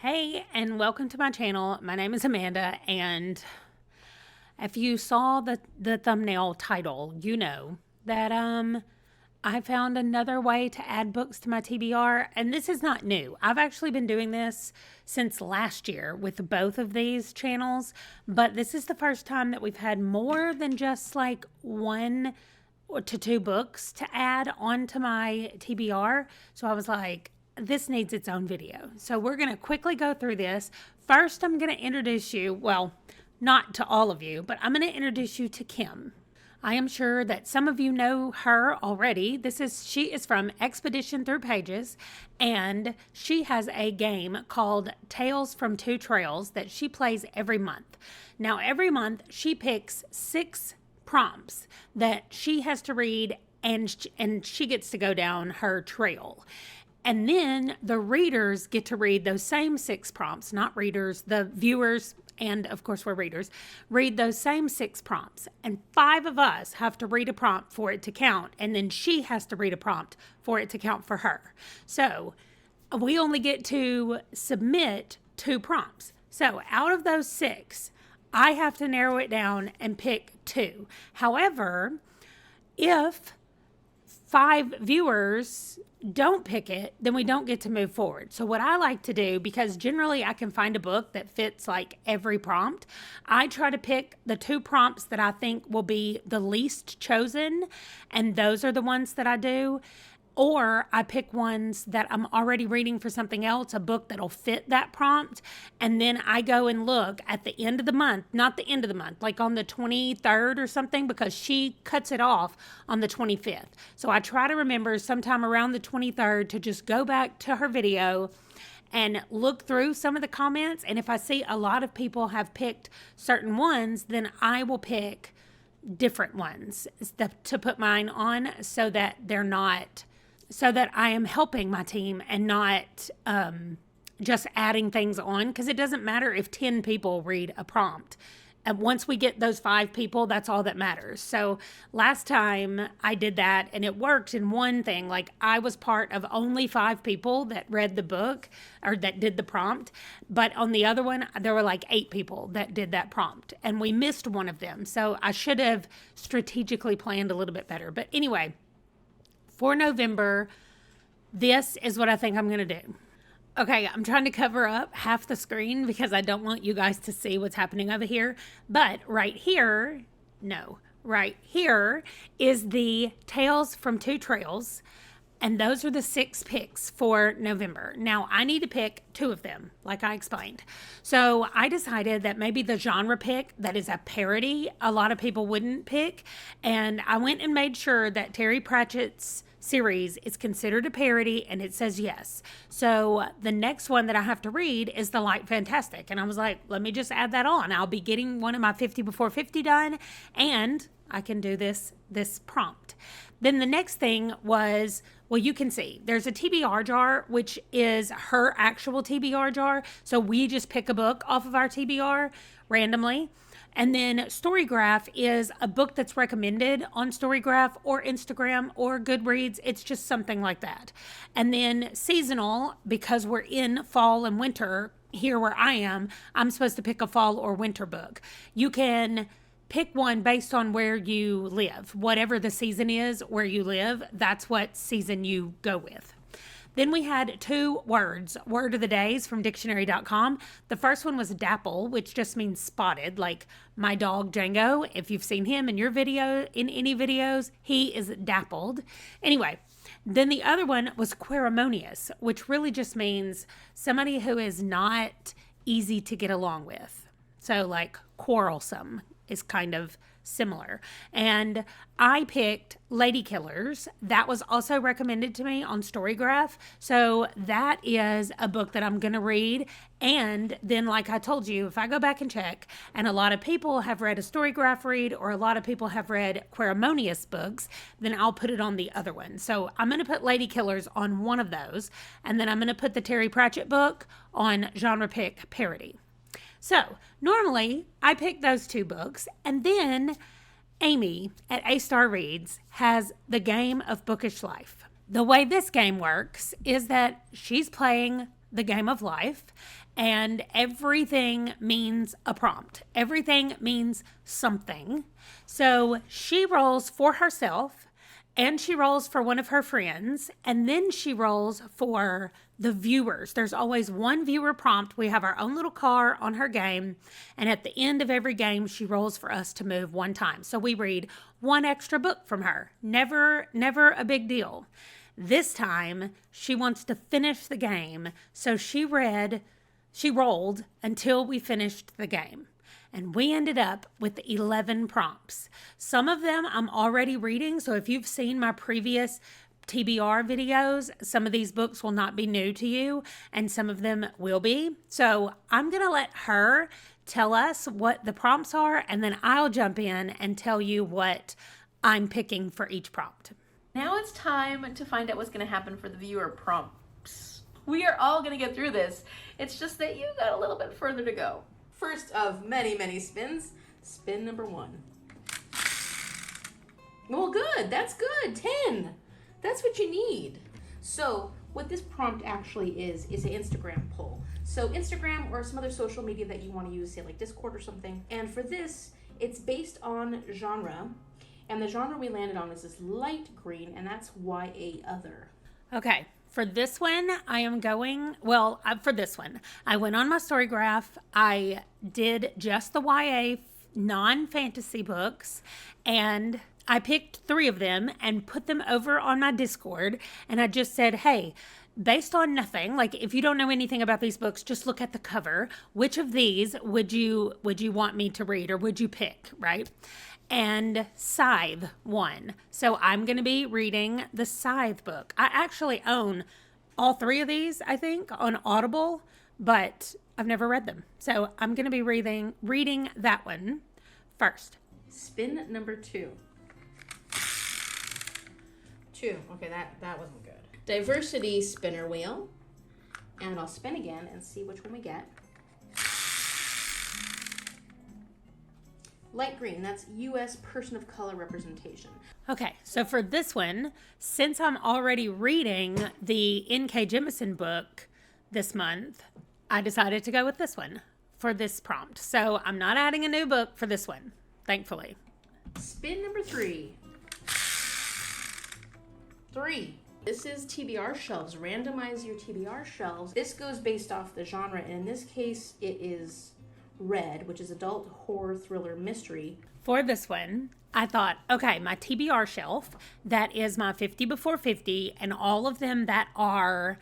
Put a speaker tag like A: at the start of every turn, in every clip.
A: Hey, and welcome to my channel. My name is Amanda, and if you saw the thumbnail title, you know that I found another way to add books to my TBR, and this is not new. I've actually been doing this since last year with both of these channels, but this is the first time that we've had more than just like one to two books to add onto my TBR. So I was like, this needs its own video. So we're going to quickly go through this. First, I'm going to introduce you, well, not to all of you, but I'm going to introduce you to Kim. I am sure that some of you know her already. She is from Expedition Through Pages, and she has a game called Tales from Two Trails that she plays every month. Now, every month she picks 6 prompts that she has to read, and she gets to go down her trail. And then the readers get to read those same 6 prompts, not readers, the viewers, and of course we're readers, read those same 6 prompts. And 5 of us have to read a prompt for it to count, and then she has to read a prompt for it to count for her. So we only get to submit 2 prompts. So out of those 6, I have to narrow it down and pick 2. However, if 5 viewers don't pick it, then we don't get to move forward. So what I like to do, because generally I can find a book that fits like every prompt, I try to pick the 2 prompts that I think will be the least chosen, and those are the ones that I do. Or I pick ones that I'm already reading for something else, a book that'll fit that prompt. And then I go and look at the end of the month, not the end of the month, like on the 23rd or something, because she cuts it off on the 25th. So I try to remember sometime around the 23rd to just go back to her video and look through some of the comments. And if I see a lot of people have picked certain ones, then I will pick different ones to put mine on so that I am helping my team and not just adding things on, because it doesn't matter if 10 people read a prompt. And once we get those 5 people, that's all that matters. So last time I did that and it worked in one thing. Like I was part of only 5 people that read the book or that did the prompt. But on the other one, there were like 8 people that did that prompt, and we missed one of them. So I should have strategically planned a little bit better. But anyway, for November, this is what I think I'm going to do. Okay, I'm trying to cover up half the screen because I don't want you guys to see what's happening over here. But right here is the Tales from Two Trails. And those are the 6 picks for November. Now, I need to pick 2 of them, like I explained. So I decided that maybe the genre pick that is a parody, a lot of people wouldn't pick. And I went and made sure that Terry Pratchett's series is considered a parody, and it says yes. So the next one that I have to read is The Light Fantastic. And I was like, let me just add that on. I'll be getting one of my 50 before 50 done, and I can do this prompt. Then the next thing was, well, you can see there's a TBR jar, which is her actual TBR jar. So we just pick a book off of our TBR randomly. And then Storygraph is a book that's recommended on Storygraph or Instagram or Goodreads. It's just something like that. And then seasonal, because we're in fall and winter here where I am, I'm supposed to pick a fall or winter book. You can pick one based on where you live. Whatever the season is where you live, that's what season you go with. Then we had 2 words, word of the days from dictionary.com. The first one was dapple, which just means spotted, like my dog Django. If you've seen him in your video, in any videos, he is dappled. Anyway, then the other one was queremonious, which really just means somebody who is not easy to get along with. So like quarrelsome is kind of similar. And I picked Lady Killers. That was also recommended to me on Storygraph. So that is a book that I'm going to read. And then, like I told you, if I go back and check, and a lot of people have read a Storygraph read, or a lot of people have read queremonious books, then I'll put it on the other one. So I'm going to put Lady Killers on one of those. And then I'm going to put the Terry Pratchett book on genre pick parody. So normally I pick those 2 books, and then Amy at A Star Reads has the game of Bookish Life. The way this game works is that she's playing the game of life, and everything means a prompt. Everything means something. So she rolls for herself, and she rolls for one of her friends, and then she rolls for the viewers. There's always one viewer prompt. We have our own little car on her game, and at the end of every game, she rolls for us to move one time. So we read one extra book from her. Never a big deal. This time, she wants to finish the game, so she rolled until we finished the game. And we ended up with 11 prompts. Some of them I'm already reading, so if you've seen my previous TBR videos, some of these books will not be new to you, and some of them will be. So I'm going to let her tell us what the prompts are, and then I'll jump in and tell you what I'm picking for each prompt.
B: Now it's time to find out what's going to happen for the viewer prompts. We are all going to get through this. It's just that you got a little bit further to go. First of many spins, spin number 1. Well, good. That's good. 10. That's what you need. So what this prompt actually is an Instagram poll. So Instagram or some other social media that you want to use, say like Discord or something. And for this, it's based on genre. And the genre we landed on is this light green, and that's YA other.
A: Okay. For this one, I went on my story graph. I did just the YA non-fantasy books, and I picked 3 of them and put them over on my Discord, and I just said, hey, based on nothing, like if you don't know anything about these books, just look at the cover. Which of these would you want me to read, or would you pick, right? And Scythe won. So I'm going to be reading the Scythe book. I actually own all 3 of these, I think, on Audible, but I've never read them. So I'm going to be reading that one first.
B: Spin number 2. 2. Okay, that wasn't good. Diversity spinner wheel. And I'll spin again and see which one we get. Light green, that's U.S. person of color representation.
A: Okay, so for this one, since I'm already reading the N.K. Jemisin book this month, I decided to go with this one for this prompt. So I'm not adding a new book for this one, thankfully.
B: Spin number 3. 3. This is TBR shelves. Randomize your TBR shelves. This goes based off the genre, and in this case, it is Red, which is adult horror thriller mystery.
A: For this one, I thought, okay, my TBR shelf, that is my 50 before 50, and all of them that are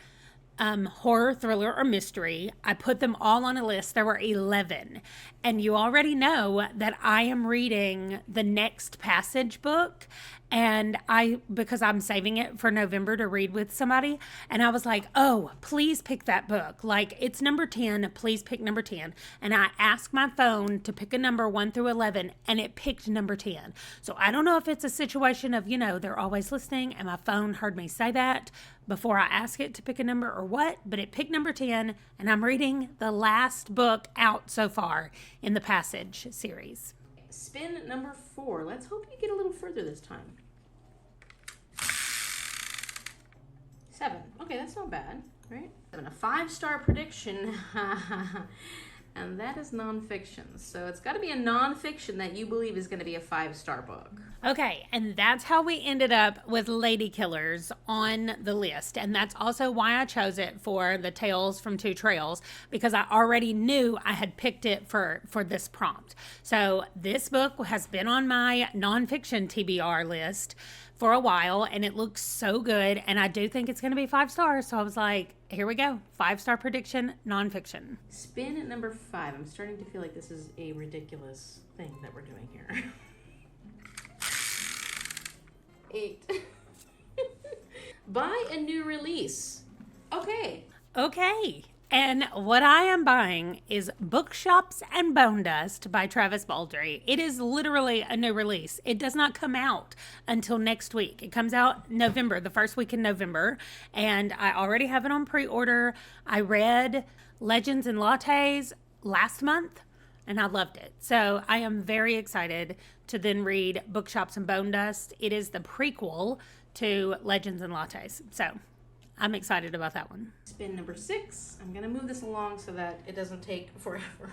A: horror, thriller, or mystery, I put them all on a list. There were 11. And you already know that I am reading the Next Passage book, and because I'm saving it for November to read with somebody, and I was like, oh, please pick that book. Like, it's number 10, please pick number 10. And I asked my phone to pick a number 1 through 11, and it picked number 10. So I don't know if it's a situation of, they're always listening, and my phone heard me say that before I ask it to pick a number or what, but it picked number 10, and I'm reading the last book out so far in the Passage series.
B: Spin number 4. Let's hope you get a little further this time. 7. Okay, that's not bad, right? 7. A 5-star prediction. And that is nonfiction. So it's got to be a nonfiction that you believe is going to be a 5-star book.
A: Okay, and that's how we ended up with Lady Killers on the list. And that's also why I chose it for the Tales from Two Trails, because I already knew I had picked it for this prompt. So this book has been on my nonfiction TBR list for a while, and it looks so good, and I do think it's going to be 5 stars. So I was like, here we go, 5-star prediction, nonfiction.
B: Spin at number 5. I'm starting to feel like this is a ridiculous thing that we're doing here. 8. Buy a new release. Okay.
A: And what I am buying is Bookshops and Bone Dust by Travis Baldree. It is literally a new release. It does not come out until next week. It comes out November, the first week in November, and I already have it on pre-order. I read Legends and Lattes last month, and I loved it. So I am very excited to then read Bookshops and Bone Dust. It is the prequel to Legends and Lattes. So I'm excited about that one.
B: Spin number 6. I'm going to move this along so that it doesn't take forever.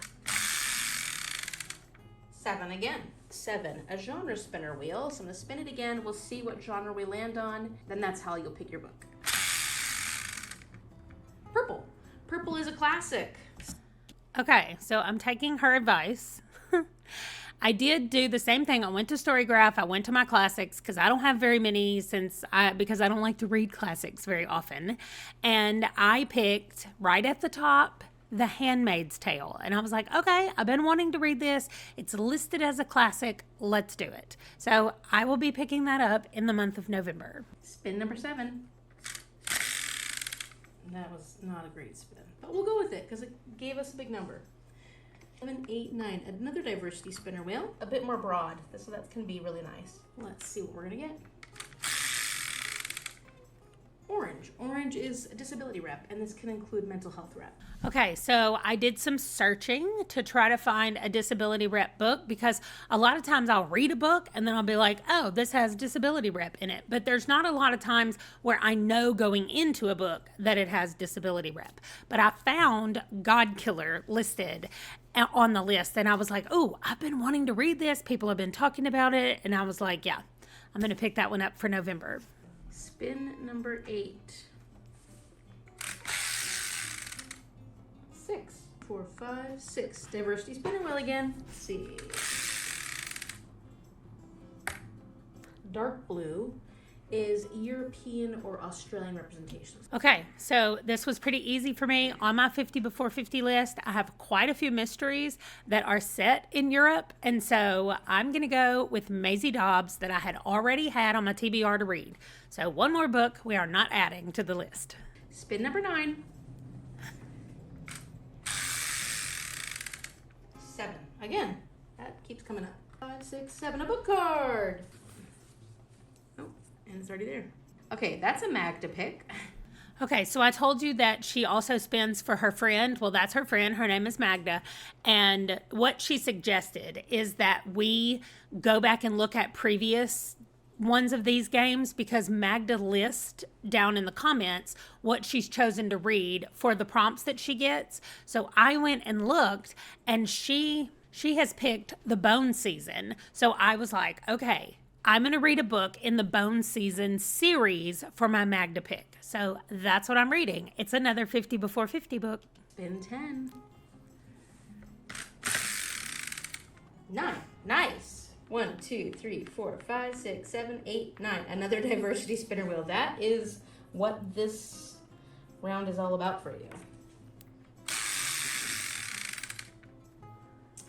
B: 7 again. 7, a genre spinner wheel. So I'm going to spin it again. We'll see what genre we land on. Then that's how you'll pick your book. Purple. Purple is a classic.
A: Okay, so I'm taking her advice. I did do the same thing. I went to Storygraph. I went to my classics because I don't have very many because I don't like to read classics very often. And I picked right at the top, The Handmaid's Tale. And I was like, okay, I've been wanting to read this. It's listed as a classic. Let's do it. So I will be picking that up in the month of November.
B: Spin number 7. That was not a great spin, but we'll go with it because it gave us a big number. 7, 8, 9. Another diversity spinner wheel. A bit more broad, so that can be really nice. Let's see what we're going to get. Orange. Orange is a disability rep, and this can include mental health rep.
A: Okay, so I did some searching to try to find a disability rep book because a lot of times I'll read a book and then I'll be like, oh, this has disability rep in it. But there's not a lot of times where I know going into a book that it has disability rep. But I found God Killer listed on the list and I was like, oh, I've been wanting to read this. People have been talking about it. And I was like, yeah, I'm going to pick that one up for November.
B: Spin number 8. 6, 4, 5, 6. Diversity spinner wheel again. Let's see. Dark blue is European or Australian representations.
A: Okay, so this was pretty easy for me. On my 50 before 50 list, I have quite a few mysteries that are set in Europe. And so I'm going to go with Maisie Dobbs that I had already had on my TBR to read. So one more book we are not adding to the list.
B: Spin number 9. 7. Again, that keeps coming up. 5, 6, 7. A book card. Oh, and it's already there. Okay, that's a Magda pick.
A: Okay, so I told you that she also spins for her friend. Well, that's her friend. Her name is Magda. And what she suggested is that we go back and look at previous ones of these games because Magda lists down in the comments what she's chosen to read for the prompts that she gets. So I went and looked and she has picked the Bone Season. So I was like, okay, I'm going to read a book in the Bone Season series for my Magda pick. So that's what I'm reading. It's another 50 before 50 book.
B: Spin 10. 9. Nice. 1, 2, 3, 4, 5, 6, 7, 8, 9. Another diversity spinner wheel. That is what this round is all about for you.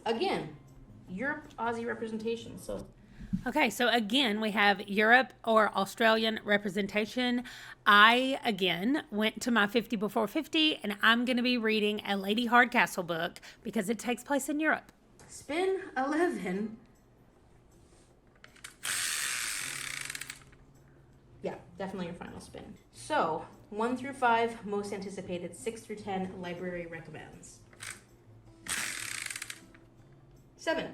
B: Again, Europe, Aussie representation.
A: Okay, so again, we have Europe or Australian representation. I, again, went to my 50 before 50, and I'm going to be reading a Lady Hardcastle book because it takes place in Europe.
B: Spin 11. Yeah, definitely your final spin. So, 1 through 5, most anticipated. 6 through 10, library recommends. 7.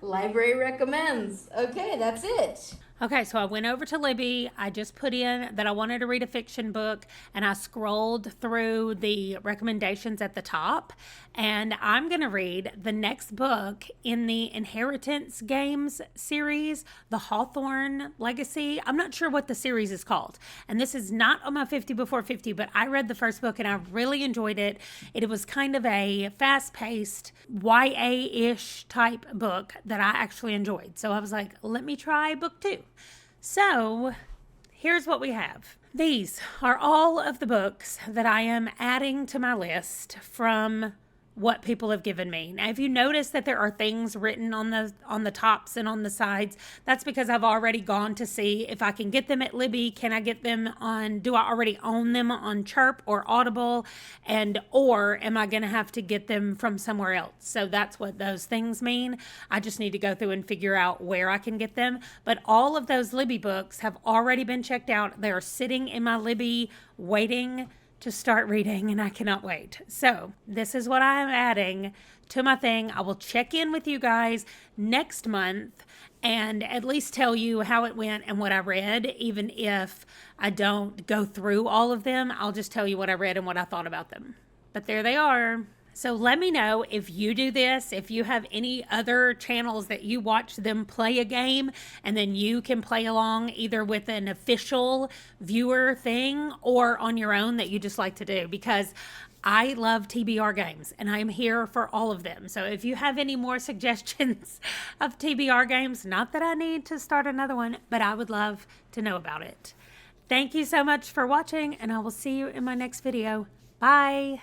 B: Library recommends. Okay, that's it.
A: Okay, so I went over to Libby. I just put in that I wanted to read a fiction book, and I scrolled through the recommendations at the top, and I'm going to read the next book in the Inheritance Games series, The Hawthorne Legacy. I'm not sure what the series is called, and this is not on my 50 before 50, but I read the first book, and I really enjoyed it. It was kind of a fast-paced, YA-ish type book that I actually enjoyed. So I was like, let me try book 2. So here's what we have. These are all of the books that I am adding to my list from what people have given me. Now, if you notice that there are things written on the tops and on the sides, that's because I've already gone to see if I can get them at Libby. Can I get them do I already own them on Chirp or Audible? Or am I going to have to get them from somewhere else? So that's what those things mean. I just need to go through and figure out where I can get them. But all of those Libby books have already been checked out. They are sitting in my Libby waiting to start reading, and I cannot wait. So this is what I am adding to my thing. I will check in with you guys next month and at least tell you how it went and what I read. Even if I don't go through all of them, I'll just tell you what I read and what I thought about them. But there they are. So let me know if you do this, if you have any other channels that you watch them play a game and then you can play along either with an official viewer thing or on your own that you just like to do, because I love TBR games and I'm here for all of them. So if you have any more suggestions of TBR games, not that I need to start another one, but I would love to know about it. Thank you so much for watching, and I will see you in my next video. Bye.